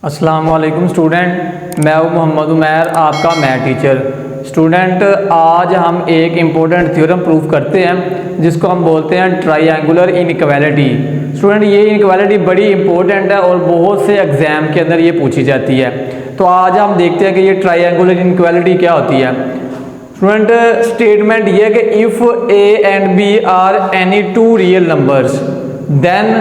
अस्सलाम वालेकुम स्टूडेंट, मैं हूं मोहम्मद उमैर, आपका मैथ टीचर। स्टूडेंट, आज हम एक इम्पोर्टेंट थ्योरम प्रूव करते हैं जिसको हम बोलते हैं ट्रायंगुलर इनइक्वालिटी। स्टूडेंट, ये इनइक्वालिटी बड़ी इंपॉर्टेंट है और बहुत से एग्जाम के अंदर ये पूछी जाती है। तो आज हम देखते हैं कि ये ट्रायंगुलर इनइक्वालिटी क्या होती है। स्टूडेंट, स्टेटमेंट ये है कि if A and B are any two real numbers then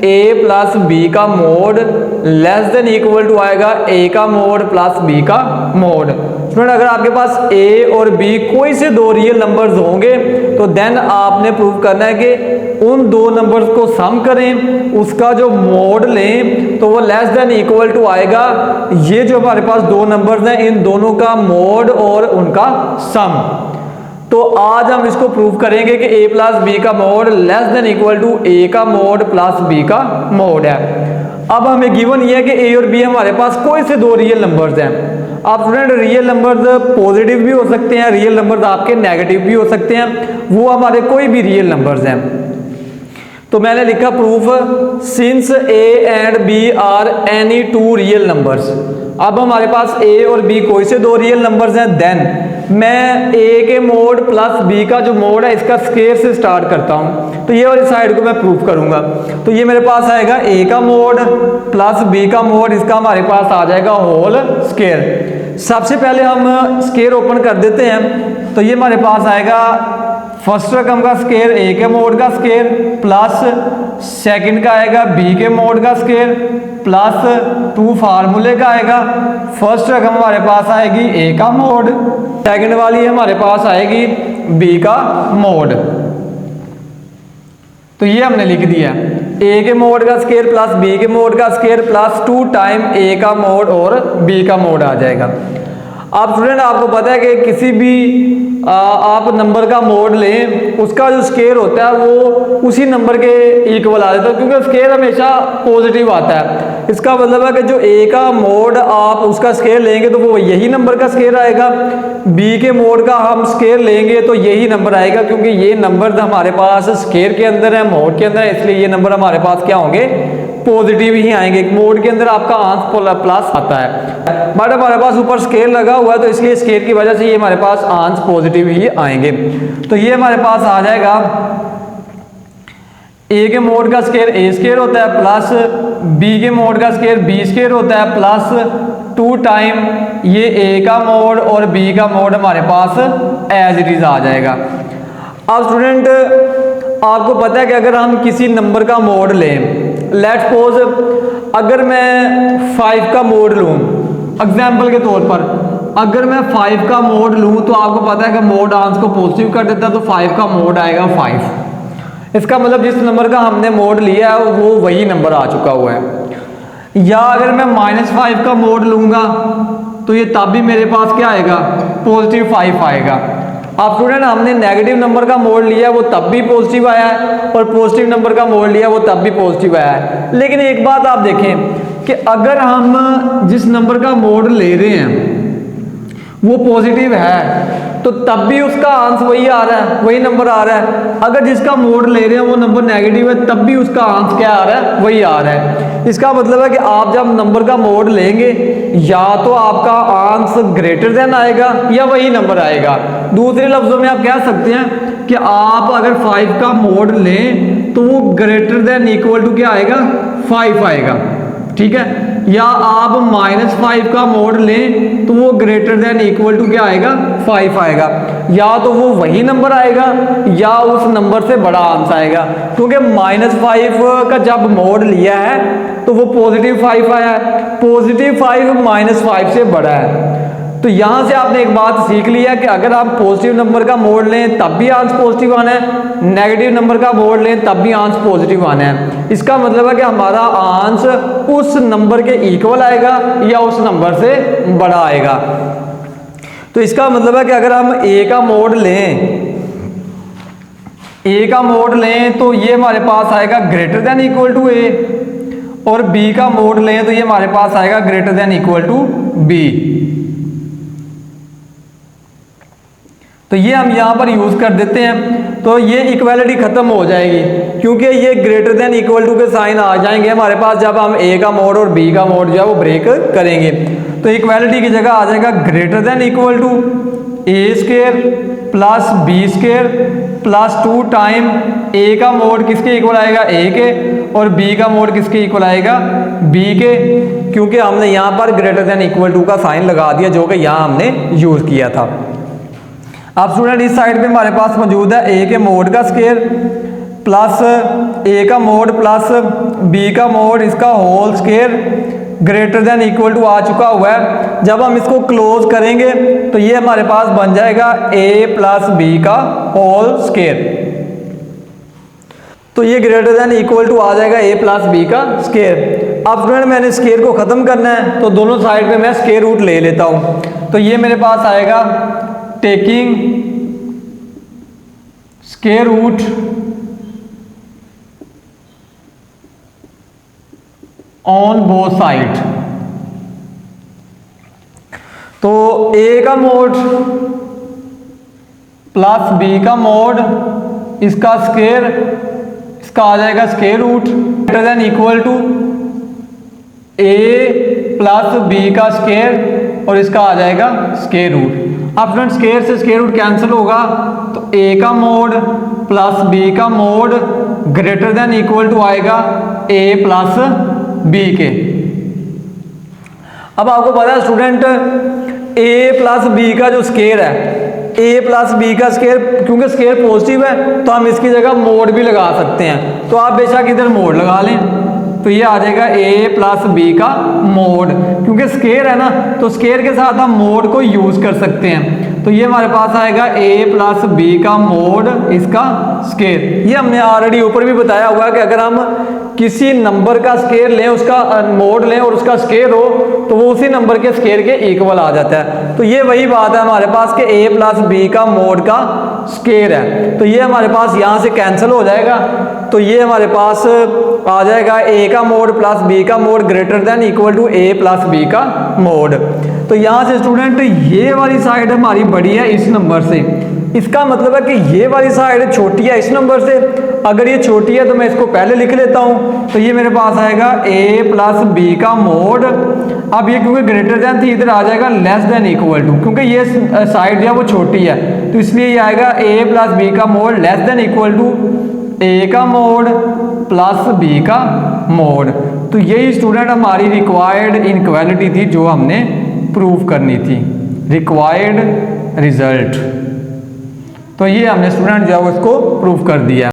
a plus B का mod less than equal to आएगा a का मोड प्लस b का मोड। स्टूडेंट, अगर आपके पास a और b कोई से दो रियल नंबर्स होंगे तो देन आपने प्रूव करना है कि उन दो नंबर्स को सम करें, उसका जो मोड लें तो वो लेस देन इक्वल टू आएगा ये जो हमारे पास दो नंबर्स हैं इन दोनों का मोड और उनका सम। तो आज हम इसको प्रूव करेंगे कि a प्लस बी का mod less than equal to a का मोड प्लस b का मोड है। अब हमें गिवन ये है कि a और b हमारे पास कोई से दो रियल नंबर्स हैं। अब स्टूडेंट, रियल नंबर्स पॉजिटिव भी हो सकते हैं, रियल नंबर्स आपके नेगेटिव भी हो सकते हैं, वो हमारे कोई भी रियल नंबर्स हैं। तो मैंने लिखा proof since a and b are any two real numbers. अब हमारे पास a और b कोई से दो रियल नंबर्स हैं, देन मैं a के मोड प्लस b का जो मोड है इसका स्क्वायर से स्टार्ट करता हूं। तो ये वाली साइड को मैं प्रूफ करूंगा। तो ये मेरे पास आएगा a का मोड प्लस b का मोड, इसका हमारे पास आ जाएगा होल स्क्वायर। सबसे पहले हम स्क्वायर ओपन कर देते हैं। तो ये हमारे पास आएगा फर्स्ट रकम का स्क्वायर a के मोड का स्क्वायर प्लस सेकंड का आएगा b के मोड का स्क्वायर प्लस 2 फार्मूले का आएगा। फर्स्ट रकम हमारे पास आएगी a का मोड, सेकंड वाली हमारे पास आएगी b का मोड। तो ये हमने लिख दिया a के मोड का स्क्वायर प्लस b के मोड का स्क्वायर प्लस 2 टाइम a का मोड और b का मोड आ जाएगा। अब स्टूडेंट, आपको पता है कि किसी भी आप नंबर का मोड लें उसका जो स्क्वायर होता है वो उसी नंबर के इक्वल आ जाता है, क्योंकि स्क्वायर हमेशा पॉजिटिव आता है। इसका मतलब है कि जो a का मोड आप उसका स्क्वायर लेंगे तो वो यही नंबर का स्क्वायर आएगा, b के मोड का हम स्क्वायर लेंगे तो यही नंबर आएगा, क्योंकि ये नंबर हमारे पास स्क्वायर के अंदर है, मोड के अंदर है, इसलिए ये नंबर हमारे पास क्या होंगे, पॉजिटिव ही आएंगे। मोड के अंदर आपका आंसर प्लस आता है, बट हमारे पास ऊपर स्केयर लगा हुआ है तो इसलिए स्केयर की वजह से ये हमारे पास आंसर पॉजिटिव ही आएंगे। तो ये हमारे पास आ जाएगा a के मोड का स्केयर a स्केयर होता है प्लस b के मोड का स्केयर b स्केयर होता है प्लस 2 टाइम ये a का मोड और b का मोड हमारे पास एज इट इज आ जाएगा। अब स्टूडेंट, आपको पता है कि अगर हम किसी नंबर का मोड लें, लेट्स सपोज अगर मैं 5 का मोड लूँ, एग्जाम्पल के तौर पर अगर मैं 5 का मोड लूँ तो आपको पता है कि मोड आंसर को पॉजिटिव कर देता है, तो 5 का मोड आएगा 5। इसका मतलब जिस नंबर का हमने मोड लिया है वो वही नंबर आ चुका हुआ है। या अगर मैं -5 का मोड लूँगा तो ये तब भी मेरे पास क्या आएगा, पॉजिटिव 5 आएगा। अब स्टूडेंट, हमने नेगेटिव नंबर का मोड लिया है वो तब भी पॉजिटिव आया है, और पॉजिटिव नंबर का मोड लिया वो तब भी पॉजिटिव आया है। लेकिन एक बात आप देखें कि अगर हम जिस नंबर का मोड ले रहे हैं वो पॉजिटिव है तो तब भी उसका आंसर वही आ रहा है, वही नंबर आ रहा है। अगर जिसका मोड ले रहे हैं वो नंबर नेगेटिव है तब भी उसका आंसर क्या आ रहा है, वही आ रहा है। इसका मतलब है कि आप जब नंबर का मोड लेंगे या तो आपका आंसर ग्रेटर देन आएगा या वही नंबर आएगा। दूसरे लफ्जों में आप कह सकते हैं कि आप अगर 5 का मोड लें तो वो ग्रेटर देन इक्वल टू क्या आएगा, 5 आएगा, ठीक है। या आप -5 का मोड लें तो वो ग्रेटर देन इक्वल टू क्या आएगा, 5 आएगा। या तो वो वही नंबर आएगा या उस नंबर से बड़ा आंसर आएगा, क्योंकि -5 का जब मोड लिया है तो वो पॉजिटिव 5 आया है, पॉजिटिव 5 -5 से बड़ा है। तो यहाँ से आपने एक बात सीख लिया कि अगर आप पॉजिटिव नंबर का मोड लें तब भी आंसर पॉजिटिव आना है, नेगेटिव नंबर का मोड लें तब भी आंसर पॉजिटिव आना है। इसका मतलब है कि हमारा आंसर उस नंबर के इक्वल आएगा या उस नंबर से बड़ा आएगा। तो इसका मतलब है कि अगर हम a का मोड लें तो ये हमारे पास आएगा greater than equal to a, और b का मोड लें तो ये हमारे पास आएगा greater than equal to b। तो ये हम यहाँ पर यूज़ कर देते हैं, तो ये इक्वालिटी ख़त्म हो जाएगी क्योंकि ये ग्रेटर देन इक्वल टू के साइन आ जाएंगे हमारे पास जब हम ए का मोड और बी का मोड जो है वो ब्रेक करेंगे। तो इक्वालिटी की जगह आ जाएगा greater than equal to A square plus B square plus 2 time A का मोड किसके इक्वल आएगा, ए के, और बी का मोड किसके इक्वल आएगा, बी के, क्योंकि हमने यहाँ पर ग्रेटर देन इक्वल टू का साइन लगा दिया जो कि यहाँ हमने यूज़ किया था। अब स्टूडेंट इस साइड पे हमारे पास मौजूद है ए के मोड का स्क्वायर प्लस ए का मोड प्लस बी का मोड इसका whole square greater than equal to आ चुका हुआ है। जब हम इसको क्लोज करेंगे तो ये हमारे पास बन जाएगा ए प्लस बी का होल स्क्वायर। तो ये ग्रेटर देन इक्वल टू आ जाएगा ए प्लस बी का स्क्वायर। अब स्टूडेंट मैंने स्क्वायर को ख़त्म करना है तो दोनों साइड पे मैं स्क्वायर रूट ले लेता हूँ। तो ये मेरे पास आएगा taking square root on both side. तो ए का मोड प्लस बी का मोड इसका स्क्वायर इसका आ जाएगा square root greater than equal to A plus B का स्क्वायर और इसका आ जाएगा स्क्वायर रूट। अब फ्रेंड स्क्वायर से स्क्वायर रूट कैंसिल होगा तो ए का मोड प्लस बी का mod greater than equal to आएगा ए प्लस बी के। अब आपको पता है स्टूडेंट ए प्लस बी का जो स्क्वायर है, ए प्लस बी का स्क्वायर, क्योंकि स्क्वायर पॉजिटिव है तो हम इसकी जगह मोड भी लगा सकते हैं। तो आप बेशक इधर मोड लगा लें तो ये आ जाएगा ए प्लस बी का मोड, क्योंकि स्क्वायर है ना तो स्क्वायर के साथ हम मोड को यूज कर सकते हैं। तो ये हमारे पास आएगा ए प्लस बी का मोड इसका स्क्वायर। ये हमने ऑलरेडी ऊपर भी बताया हुआ है कि अगर हम किसी नंबर का स्क्वायर लें, उसका मोड लें और उसका स्क्वायर हो तो वो उसी नंबर के स्क्वायर के इक्वल आ जाता है। तो ये वही बात है हमारे पास कि ए प्लस बी का मोड का स्क्वायर है। तो ये हमारे पास यहाँ से कैंसिल हो जाएगा। तो ये हमारे पास आ जाएगा ए का मोड प्लस बी का mod greater than equal to A plus B का मोड। तो यहाँ से स्टूडेंट ये वाली साइड हमारी बड़ी है इस नंबर से, इसका मतलब है कि ये वाली साइड छोटी है इस नंबर से। अगर ये छोटी है तो मैं इसको पहले लिख लेता हूँ। तो ये मेरे पास आएगा ए प्लस बी का मोड। अब ये क्योंकि ग्रेटर देन थी इधर आ जाएगा लेस देन इक्वल टू, क्योंकि ये साइड जो है वो छोटी है तो इसलिए ये आएगा ए प्लस बी का mod less than equal to A का मोड प्लस बी का मोड। तो यही स्टूडेंट हमारी रिक्वायर्ड इनक्वालिटी थी जो हमने प्रूव करनी थी, रिक्वायर्ड रिजल्ट। तो ये हमने स्टूडेंट जो है उसको प्रूव कर दिया।